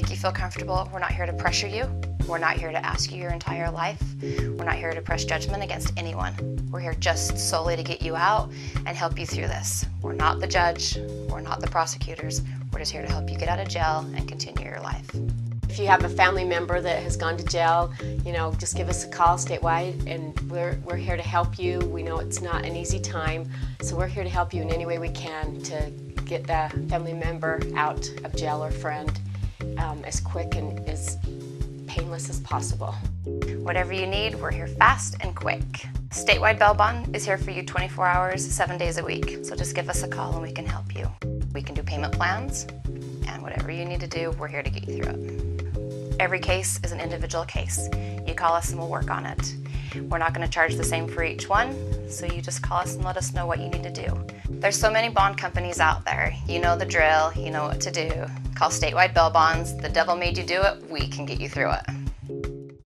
make you feel comfortable. We're not here to pressure you. We're not here to ask you your entire life. We're not here to press judgment against anyone. We're here just solely to get you out and help you through this. We're not the judge. We're not the prosecutors. We're just here to help you get out of jail and continue your life. If you have a family member that has gone to jail, just give us a call statewide, and we're here to help you. We know it's not an easy time, so we're here to help you in any way we can to get the family member out of jail or friend as quick and as painless as possible. Whatever you need, we're here fast and quick. Statewide Bail Bond is here for you 24 hours, 7 days a week. So just give us a call and we can help you. We can do payment plans, and whatever you need to do, we're here to get you through it. Every case is an individual case. You call us and we'll work on it. We're not going to charge the same for each one, so you just call us and let us know what you need to do. There's so many bond companies out there. You know the drill, you know what to do. Call Statewide Bail Bonds. The devil made you do it, we can get you through it.